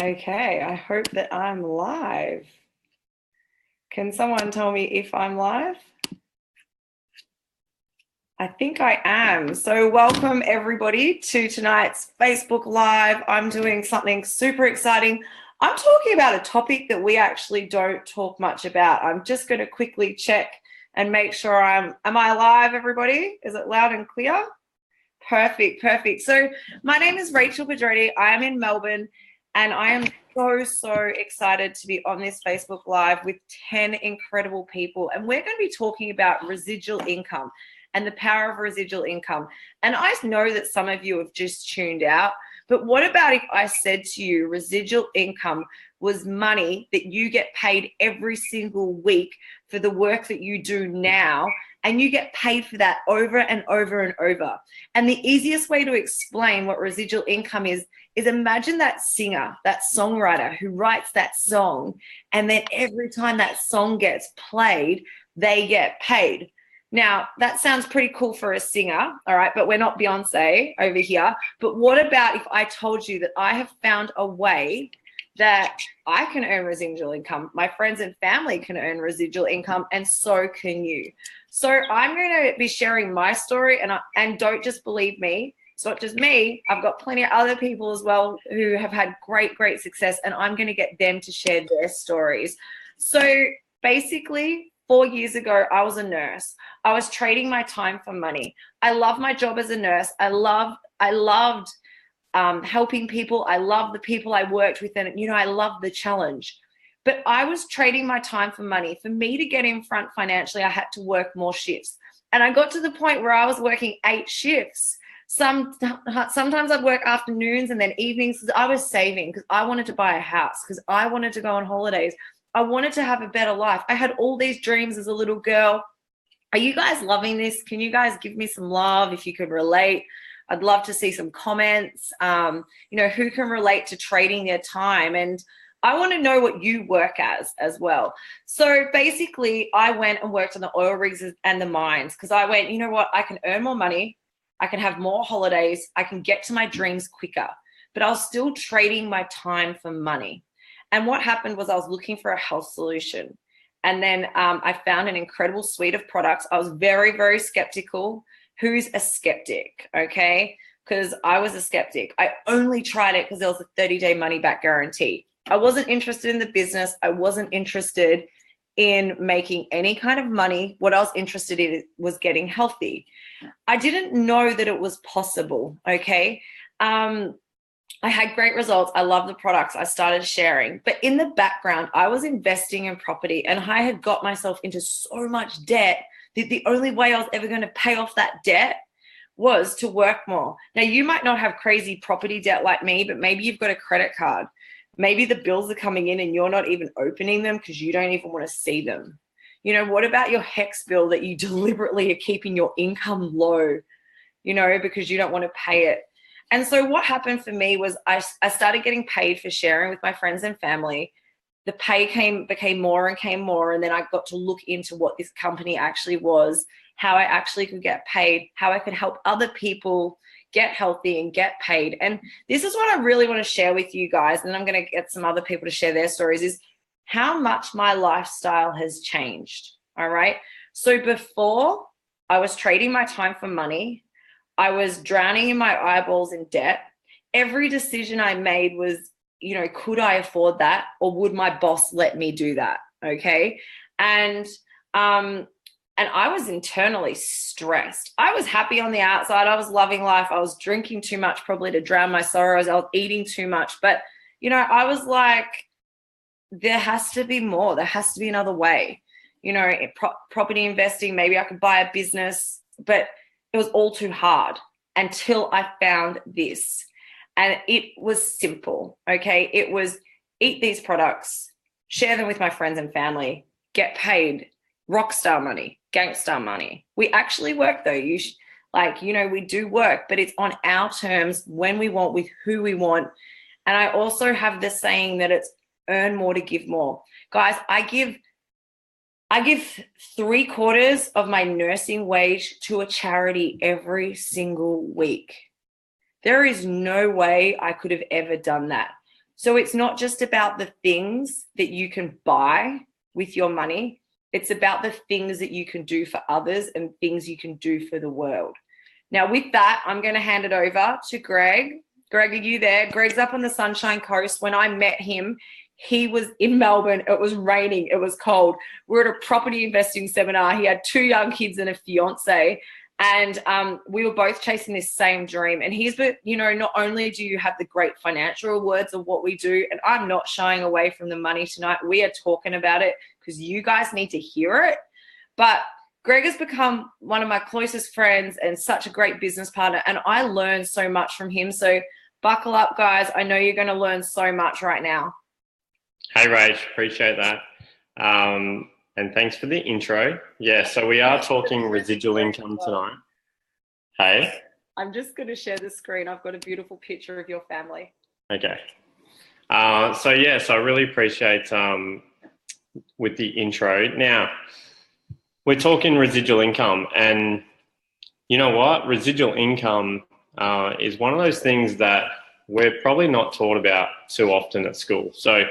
Okay, I hope that I'm live. Can someone tell me if I'm live? I think I am. So welcome everybody to tonight's Facebook Live. I'm doing something super exciting. I'm talking about a topic that we actually don't talk much about. I'm just going to quickly check and make sure am I live, everybody? Is it loud and clear? Perfect. So my name is Rachel Pedretti. I am in Melbourne and I am so excited to be on this Facebook Live with 10 incredible people. And we're going to be talking about residual income and the power of residual income. And I know that some of you have just tuned out, but what about if I said to you residual income was money that you get paid every single week for the work that you do now, and you get paid for that over and over and over? And the easiest way to explain what residual income is imagine that singer, that songwriter who writes that song, and then every time that song gets played, they get paid. Now, that sounds pretty cool for a singer, all right, but we're not Beyonce over here. But what about if I told you that I have found a way that I can earn residual income, my friends and family can earn residual income, and so can you. So I'm going to be sharing my story, and don't just believe me. It's not just me. I've got plenty of other people as well who have had great success, and I'm going to get them to share their stories. So basically, 4 years ago, I was a nurse. I was trading my time for money. I love my job as a nurse. I loved helping people. I love the people I worked with, and I love the challenge. But I was trading my time for money. For me to get in front financially, I had to work more shifts. And I got to the point where I was working 8 shifts. Sometimes I'd work afternoons and then evenings. I was saving because I wanted to buy a house, because I wanted to go on holidays. I wanted to have a better life. I had all these dreams as a little girl. Are you guys loving this? Can you guys give me some love if you could relate? I'd love to see some comments. Who can relate to trading their time? And I want to know what you work as well. So basically, I went and worked on the oil rigs and the mines, because I went, you know what? I can earn more money. I can have more holidays. I can get to my dreams quicker. But I was still trading my time for money. And what happened was I was looking for a health solution. And then I found an incredible suite of products. I was very skeptical. Who's a skeptic? Okay. Because I was a skeptic. I only tried it because there was a 30-day money back guarantee. I wasn't interested in the business. I wasn't interested in making any kind of money. What I was interested in was getting healthy. I didn't know that it was possible. Okay. I had great results. I love the products. I started sharing. But in the background, I was investing in property, and I had got myself into so much debt that the only way I was ever going to pay off that debt was to work more. Now, you might not have crazy property debt like me, but maybe you've got a credit card. Maybe the bills are coming in and you're not even opening them because you don't even want to see them. What about your HEX bill that you deliberately are keeping your income low, because you don't want to pay it? And so what happened for me was I started getting paid for sharing with my friends and family. The pay became more and came more. And then I got to look into what this company actually was, how I actually could get paid, how I could help other people get healthy and get paid. And this is what I really want to share with you guys. And I'm going to get some other people to share their stories, is how much my lifestyle has changed. All right. So before, I was trading my time for money. I was drowning in my eyeballs in debt. Every decision I made was, could I afford that, or would my boss let me do that? Okay. And I was internally stressed. I was happy on the outside. I was loving life. I was drinking too much, probably to drown my sorrows. I was eating too much. But, I was like, there has to be more. There has to be another way. Property investing, maybe I could buy a business, but it was all too hard until I found this. And it was simple, okay? It was eat these products, share them with my friends and family, get paid, rock star money, gangster money. We actually work though. We do work, but it's on our terms, when we want, with who we want. And I also have the saying that it's earn more to give more. Guys, I give 3/4 of my nursing wage to a charity every single week. There is no way I could have ever done that. So it's not just about the things that you can buy with your money. It's about the things that you can do for others and things you can do for the world. Now, with that, I'm going to hand it over to Greg. Greg, are you there? Greg's up on the Sunshine Coast. When I met him, he was in Melbourne. It was raining. It was cold. We were at a property investing seminar. He had 2 young kids and a fiance. And we were both chasing this same dream. And he's, not only do you have the great financial rewards of what we do, and I'm not shying away from the money tonight. We are talking about it because you guys need to hear it. But Greg has become one of my closest friends and such a great business partner. And I learned so much from him. So buckle up, guys. I know you're going to learn so much right now. Hey, Rach, appreciate that. And thanks for the intro. Yeah, so we are talking residual income tonight. Hey? I'm just going to share the screen. I've got a beautiful picture of your family. Okay. So I really appreciate with the intro. Now, we're talking residual income, and you know what? Residual income is one of those things that we're probably not taught about too often at school. So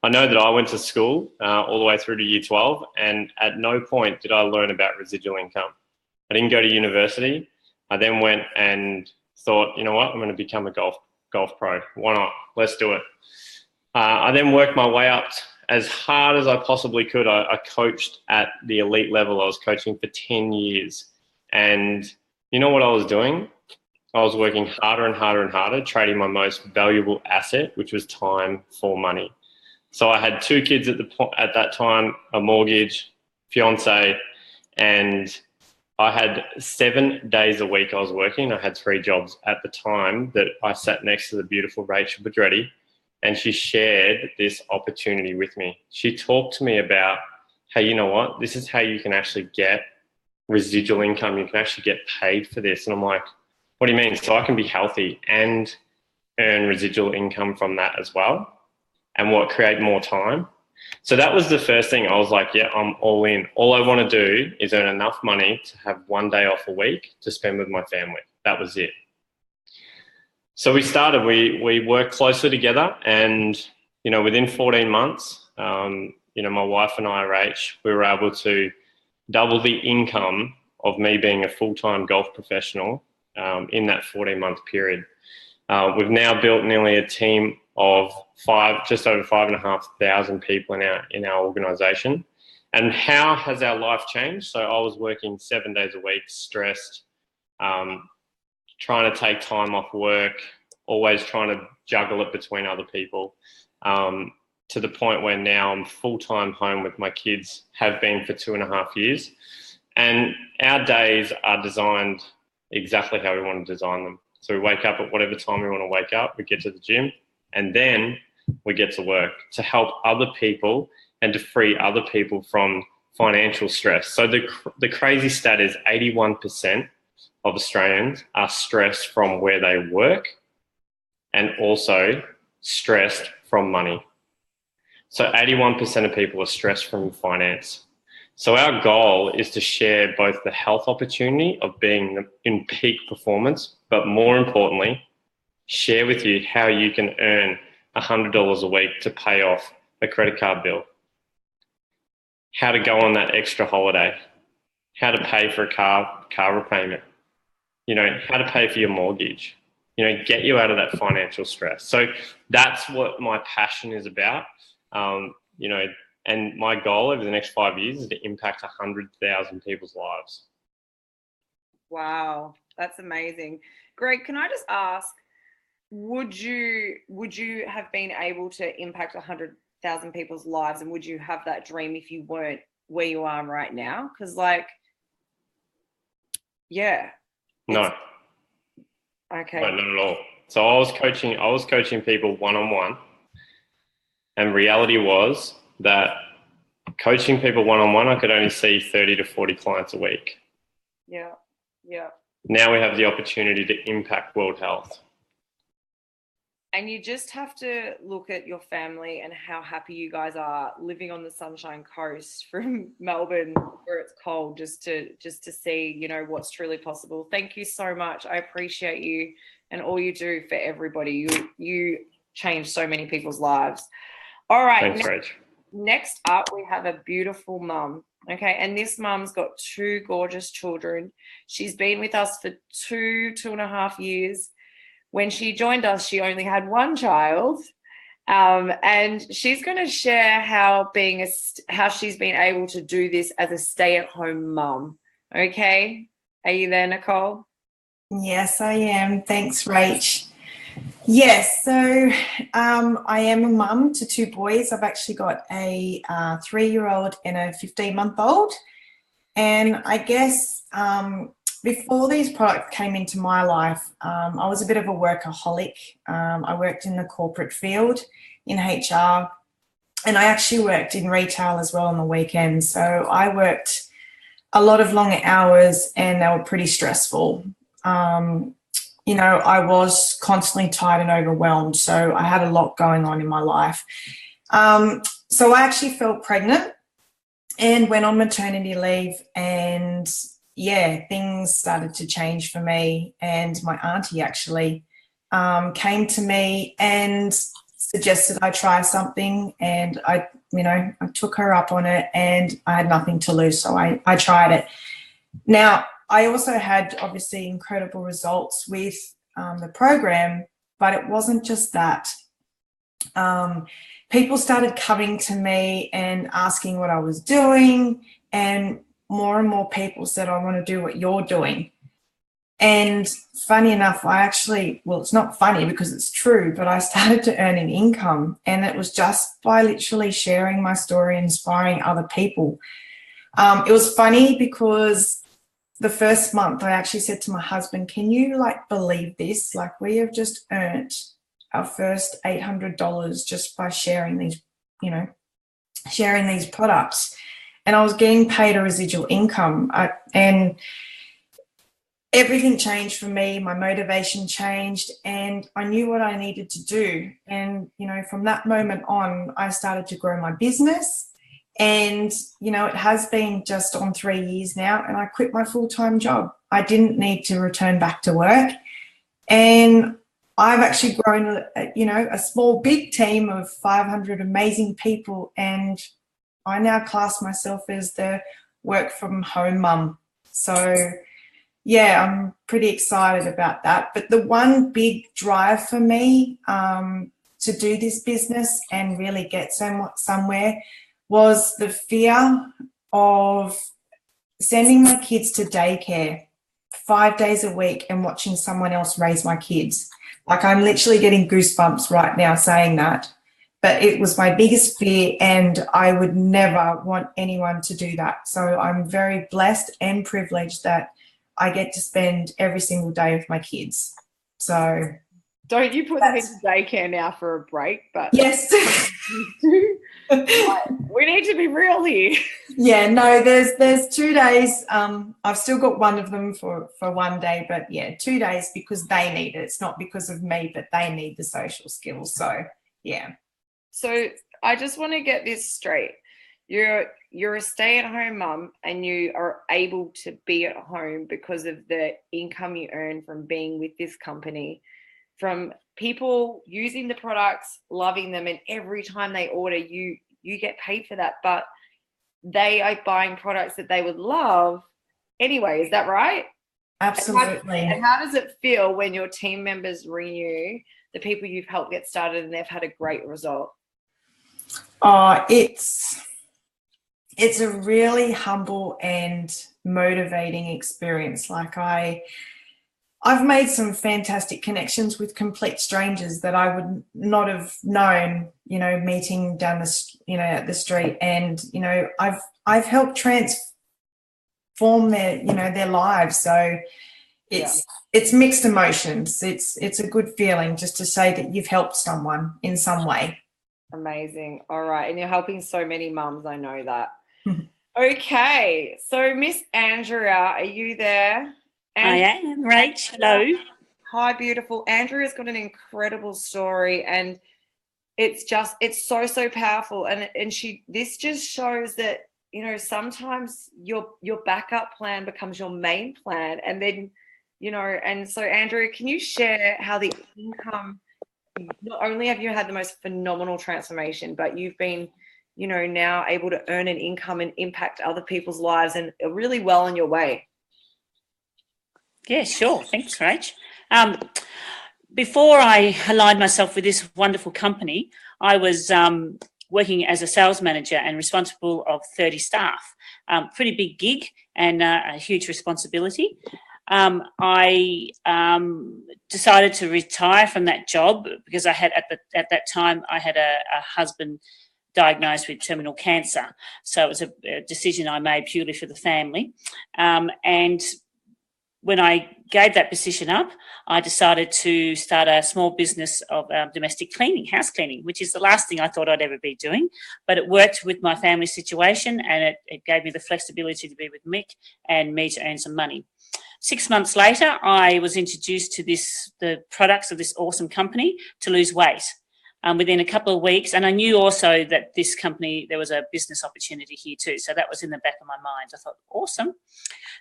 I know that I went to school all the way through to year 12, and at no point did I learn about residual income. I didn't go to university. I then went and thought, you know what, I'm going to become a golf pro. Why not? Let's do it. I then worked my way up as hard as I possibly could. I coached at the elite level. I was coaching for 10 years. And you know what I was doing? I was working harder and harder and harder, trading my most valuable asset, which was time for money. So I had 2 kids at that time, a mortgage, fiance, and I had 7 days a week I was working. I had 3 jobs at the time that I sat next to the beautiful Rachel Bedretti, and she shared this opportunity with me. She talked to me about, hey, you know what? This is how you can actually get residual income. You can actually get paid for this. And I'm like, what do you mean? So I can be healthy and earn residual income from that as well? And create more time. So that was the first thing. I was like, yeah, I'm all in. All I want to do is earn enough money to have 1 day off a week to spend with my family. That was it. So we started, we worked closely together, and, within 14 months, my wife and I, Rach, we were able to double the income of me being a full-time golf professional in that 14-month period. We've now built nearly a team of just over 5,500 people in our organisation. And how has our life changed? So I was working 7 days a week, stressed, trying to take time off work, always trying to juggle it between other people, to the point where now I'm full-time home with my kids, have been for 2.5 years. And our days are designed exactly how we want to design them. So we wake up at whatever time we want to wake up, we get to the gym, and then we get to work to help other people and to free other people from financial stress. So the crazy stat is 81% of Australians are stressed from where they work and also stressed from money. So 81% of people are stressed from finance. So our goal is to share both the health opportunity of being in peak performance, but more importantly, share with you how you can earn $100 a week to pay off a credit card bill, how to go on that extra holiday, how to pay for a car repayment, how to pay for your mortgage, get you out of that financial stress. So that's what my passion is about, and my goal over the next 5 years is to impact 100,000 people's lives. Wow, that's amazing. Greg, can I just ask, would you have been able to impact 100,000 people's lives, and would you have that dream if you weren't where you are right now? Because No. Okay. No, not at all. So I was coaching people one-on-one, and reality was that coaching people one-on-one, I could only see 30 to 40 clients a week. Yeah. Now we have the opportunity to impact world health. And you just have to look at your family and how happy you guys are living on the Sunshine Coast from Melbourne, where it's cold, just to see, what's truly possible. Thank you so much. I appreciate you and all you do for everybody. You changed so many people's lives. All right. Thanks, Rach. Next up, we have a beautiful mum. Okay. And this mum's got 2 gorgeous children. She's been with us for 2.5 years. When she joined us, she only had 1 child. And she's going to share how she's been able to do this as a stay-at-home mum. Okay. Are you there, Nicole? Yes, I am. Thanks, Rach. Yes, so I am a mum to 2 boys. I've actually got a 3-year-old and a 15-month-old. And I guess before these products came into my life, I was a bit of a workaholic. I worked in the corporate field in HR, and I actually worked in retail as well on the weekends. So I worked a lot of long hours, and they were pretty stressful. I was constantly tired and overwhelmed, so I had a lot going on in my life. So I actually felt pregnant and went on maternity leave, and things started to change for me. And my auntie actually came to me and suggested I try something, and I took her up on it, and I had nothing to lose, so I tried it. Now, I also had obviously incredible results with the program, but it wasn't just that. People started coming to me and asking what I was doing, and more people said, I want to do what you're doing. And funny enough, it's not funny because it's true, but I started to earn an income, and it was just by literally sharing my story, inspiring other people. It was funny because the first month I actually said to my husband, can you believe this? We have just earned our first $800 just by sharing these products. And I was getting paid a residual income, and everything changed for me. My motivation changed, and I knew what I needed to do. And, from that moment on, I started to grow my business. And, it has been just on 3 years now, and I quit my full-time job. I didn't need to return back to work. And I've actually grown, a small, big team of 500 amazing people. And I now class myself as the work from home mum. So, I'm pretty excited about that. But the one big drive for me to do this business and really get somewhere was the fear of sending my kids to daycare 5 days a week and watching someone else raise my kids. I'm literally getting goosebumps right now saying that. But it was my biggest fear, and I would never want anyone to do that. So I'm very blessed and privileged that I get to spend every single day with my kids. So don't you put them into daycare now for a break? But yes. We need to be real here. Yeah, no, there's 2 days. I've still got one of them for 1 day, but 2 days because they need it. It's not because of me, but they need the social skills. So So I just want to get this straight. You're a stay-at-home mum, and you are able to be at home because of the income you earn from being with this company, from people using the products, loving them, and every time they order, you get paid for that. But they are buying products that they would love anyway. Is that right? Absolutely. And how does it feel when your team members ring you, the people you've helped get started, and they've had a great result? Oh, it's a really humble and motivating experience. I've made some fantastic connections with complete strangers that I would not have known, meeting down at the street. And, I've helped transform their lives. So it's mixed emotions. It's a good feeling just to say that you've helped someone in some way. Amazing. All right. And you're helping so many mums. I know that. Okay. So Miss Andrea, are you there? I am, Rach. Hello. Hi, beautiful. Andrea's got an incredible story, and it's so powerful. And this just shows that, sometimes your backup plan becomes your main plan. And then, and so Andrea, can you share how the income not only have you had the most phenomenal transformation, but you've been, now able to earn an income and impact other people's lives and are really well on your way. Yeah, sure. Thanks, Rach. Before I aligned myself with this wonderful company, I was working as a sales manager and responsible of 30 staff. Pretty big gig and a huge responsibility. I decided to retire from that job because I had at that time I had a husband diagnosed with terminal cancer. So it was a decision I made purely for the family. And when I gave that position up, I decided to start a small business of domestic cleaning, house cleaning, which is the last thing I thought I'd ever be doing. But it worked with my family situation, and it gave me the flexibility to be with Mick and me to earn some money. 6 months later, I was introduced to the products of this awesome company to lose weight. Within a couple of weeks, and I knew also that this company, there was a business opportunity here too. So that was in the back of my mind. I thought, awesome.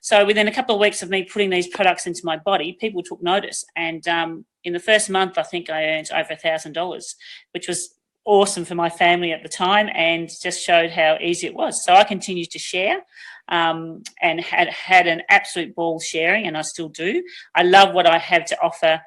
So within a couple of weeks of me putting these products into my body, people took notice. And in the first month, I think I earned over $1,000, which was awesome for my family at the time and just showed how easy it was. So I continued to share and had an absolute ball sharing, and I still do. I love what I have to offer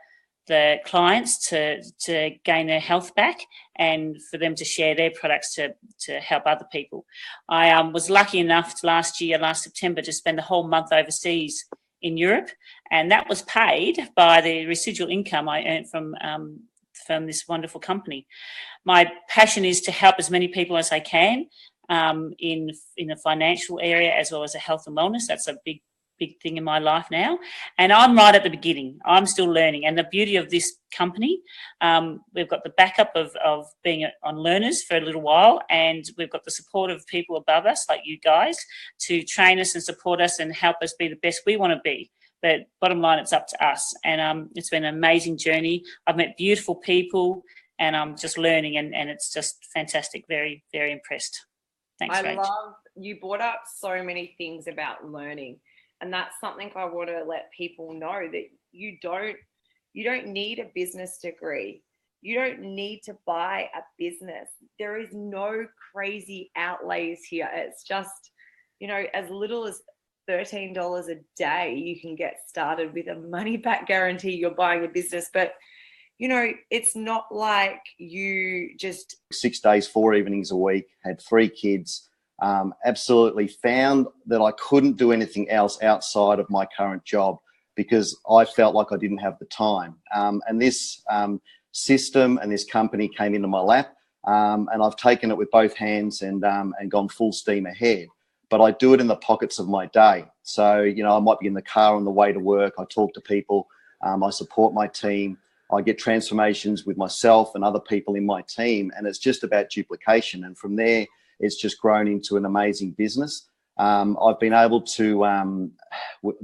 the clients to gain their health back and for them to share their products to help other people. I was lucky enough last September, to spend the whole month overseas in Europe, and that was paid by the residual income I earned from this wonderful company. My passion is to help as many people as I can in the financial area as well as the health and wellness. That's a big thing in my life now, and I'm right at the beginning. I'm still learning, and the beauty of this company, we've got the backup of being on learners for a little while, and we've got the support of people above us like you guys to train us and support us and help us be the best we want to be. But bottom line, it's up to us, and it's been an amazing journey. I've met beautiful people, and I'm just learning, and it's just fantastic. Very, very impressed. Thanks, Rach. Love you brought up so many things about learning. And that's something I want to let people know, that you don't need a business degree. You don't need to buy a business. There is no crazy outlays here. It's just, as little as $13 a day, you can get started with a money back guarantee. You're buying a business, but it's not like you just 6 days, 4 evenings a week, had 3 kids. Absolutely found that I couldn't do anything else outside of my current job because I felt like I didn't have the time. And this system and this company came into my lap, and I've taken it with both hands and gone full steam ahead. But I do it in the pockets of my day. So, I might be in the car on the way to work. I talk to people. I support my team. I get transformations with myself and other people in my team. And it's just about duplication. And from there, it's just grown into an amazing business. I've been able to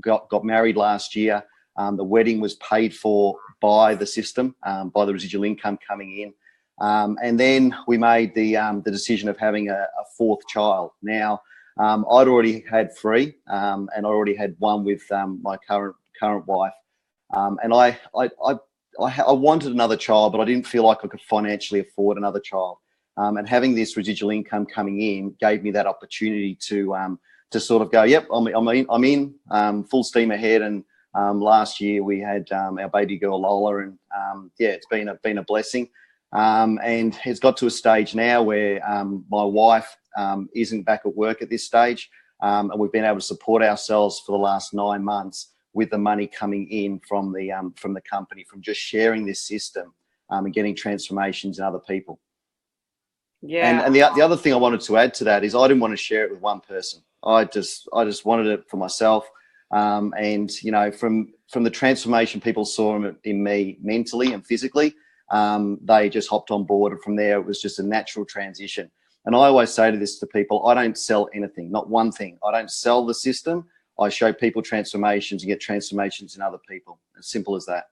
got married last year. The wedding was paid for by the system, by the residual income coming in. And then we made the decision of having a 4th child. Now, I'd already had 3, and I already had 1 with my current wife. And I wanted another child, but I didn't feel like I could financially afford another child. And having this residual income coming in gave me that opportunity to sort of go, yep, I'm in full steam ahead. And last year we had our baby girl Lola, and it's been a blessing. And it's got to a stage now where my wife isn't back at work at this stage, and we've been able to support ourselves for the last 9 months with the money coming in from the company, from just sharing this system and getting transformations in other people. Yeah. And the other thing I wanted to add to that is I didn't want to share it with one person. I just wanted it for myself. And from the transformation people saw in me mentally and physically, they just hopped on board, and from there it was just a natural transition. And I always say to people, I don't sell anything, not one thing. I don't sell the system. I show people transformations and get transformations in other people. As simple as that.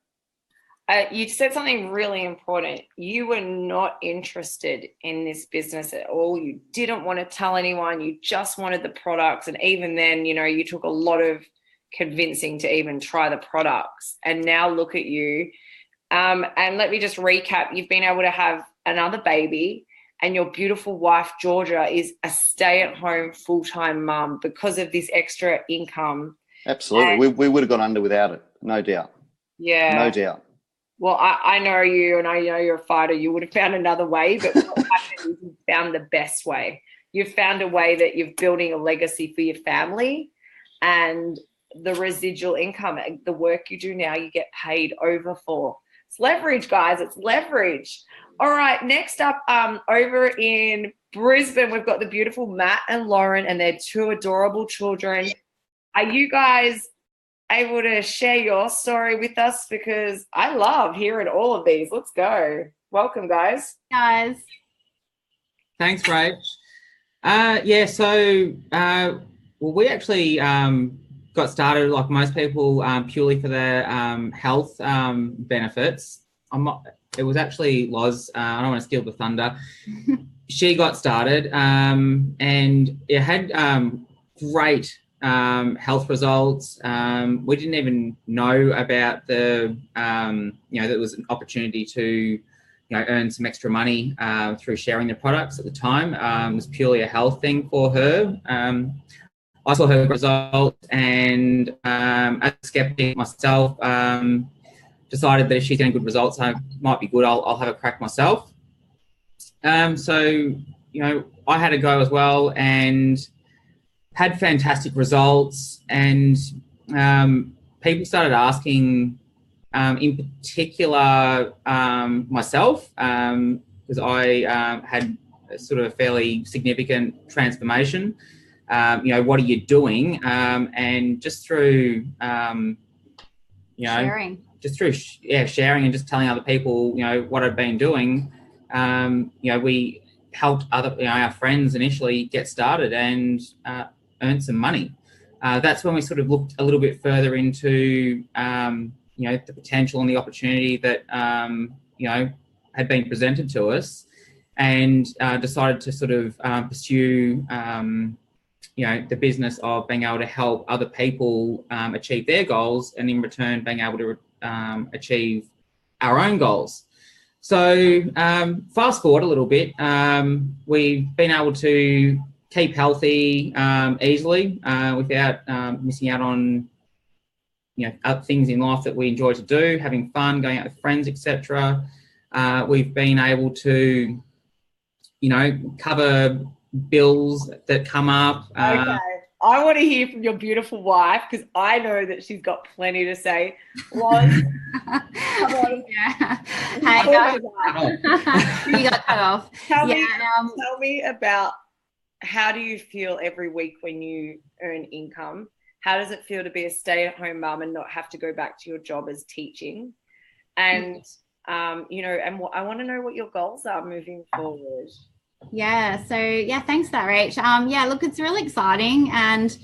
You said something really important. You were not interested in this business at all. You didn't want to tell anyone. You just wanted the products. And even then, you took a lot of convincing to even try the products. And now look at you And let me just recap. You've been able to have another baby, and your beautiful wife, Georgia, is a stay-at-home full-time mum because of this extra income. Absolutely. We would have gone under without it, no doubt. Yeah. No doubt. Well, I know you, and I know you're a fighter. You would have found another way, but what happened is you found the best way. You've found a way that you're building a legacy for your family, and the residual income, the work you do now, you get paid over for. It's leverage, guys. It's leverage. All right, next up, over in Brisbane, we've got the beautiful Matt and Lauren and their two adorable children. Are you guys able to share your story with us? Because I love hearing all of these. Let's go. Welcome, guys. Guys. Thanks, Rach. We actually got started, like most people, purely for their health benefits. It was actually Loz. I don't want to steal the thunder. She got started, and it had great health results. We didn't even know about the, there was an opportunity to, earn some extra money through sharing the products at the time. It was purely a health thing for her. I saw her results, and as a skeptic myself, decided that if she's getting good results, I might be good. I'll have a crack myself. I had a go as well and had fantastic results. And people started asking, in particular, myself, because I had a sort of a fairly significant transformation. What are you doing? And just through, sharing. Just through sharing and just telling other people, what I've been doing, we helped our friends initially get started and earn some money. That's when we sort of looked a little bit further into, the potential and the opportunity that, had been presented to us, and decided to sort of pursue, the business of being able to help other people achieve their goals, and in return being able to achieve our own goals. So fast forward a little bit, we've been able to keep healthy easily without missing out on other things in life that we enjoy to do, having fun, going out with friends, etc. We've been able to cover bills that come up. Okay. I want to hear from your beautiful wife, because I know that she's got plenty to say. Loz, Yeah. Hey, guys. You got cut off. Tell me about, how do you feel every week when you earn income? How does it feel to be a stay-at-home mum and not have to go back to your job as teaching? And I want to know what your goals are moving forward. Yeah, so thanks for that, Rach. Look, it's really exciting, and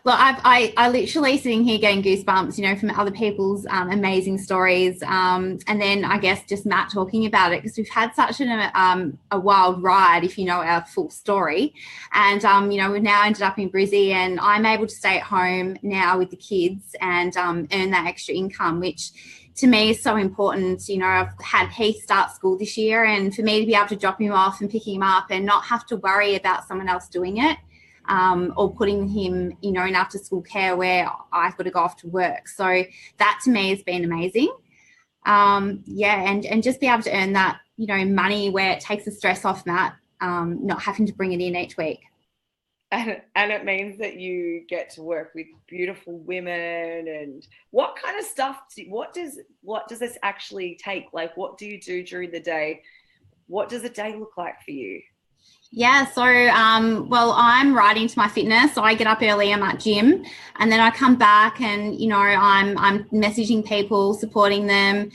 look, I literally sitting here getting goosebumps, from other people's amazing stories, and then I guess just Matt talking about it, because we've had such a wild ride, if you know our full story, and we've now ended up in Brizzy, and I'm able to stay at home now with the kids and earn that extra income, which to me is so important. I've had Heath start school this year, and for me to be able to drop him off and pick him up and not have to worry about someone else doing it, or putting him, in after school care where I've got to go off to work. So that to me has been amazing. And just be able to earn that, money where it takes the stress off Matt, not having to bring it in each week. And it means that you get to work with beautiful women. And what kind of stuff, what does this actually take? Like, what do you do during the day? What does a day look like for you? Yeah, so, I'm right into my fitness. So I get up early, I'm at gym, and then I come back and, I'm messaging people, supporting them,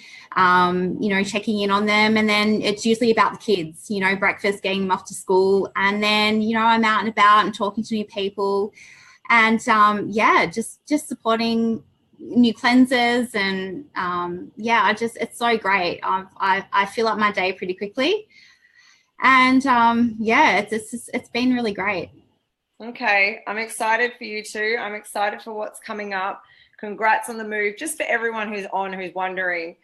checking in on them. And then it's usually about the kids, breakfast, getting them off to school. And then, I'm out and about and talking to new people, and, just supporting new cleansers. And, it's so great. I fill up my day pretty quickly. And it's been really great. Okay, I'm excited for you too. I'm excited for what's coming up. Congrats on the move. Just for everyone who's wondering,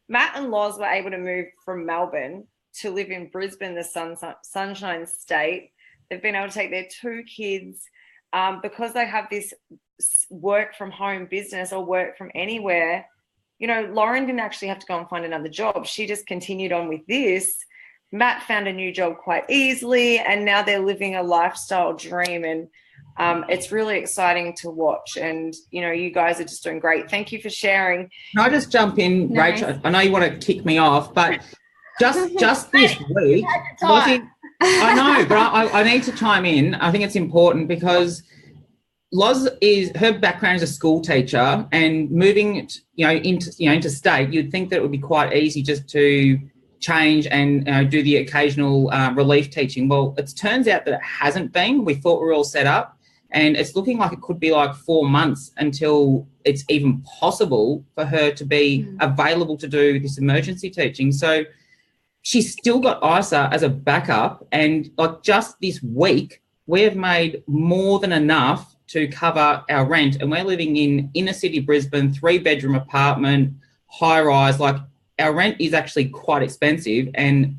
Matt and Loz were able to move from Melbourne to live in Brisbane, the Sunshine State. They've been able to take their 2 kids because they have this work from home business or work from anywhere. You know, Lauren didn't actually have to go and find another job. She just continued on with this. Matt found a new job quite easily, and now they're living a lifestyle dream. And it's really exciting to watch. And, you know, you guys are just doing great. Thank you for sharing. Can I just jump in, Nice. Rachel? I know you want to kick me off, but just this week, Lozzie, I know, but I need to chime in. I think it's important because Loz her background is a school teacher, and moving, into state, you'd think that it would be quite easy just to change and do the occasional relief teaching. Well, it turns out that it hasn't been. We thought we were all set up, and it's looking like it could be like 4 months until it's even possible for her to be available to do this emergency teaching. So she's still got ISA as a backup, and like just this week, we have made more than enough to cover our rent, and we're living in inner city Brisbane, 3-bedroom apartment, high rise. Like, our rent is actually quite expensive, and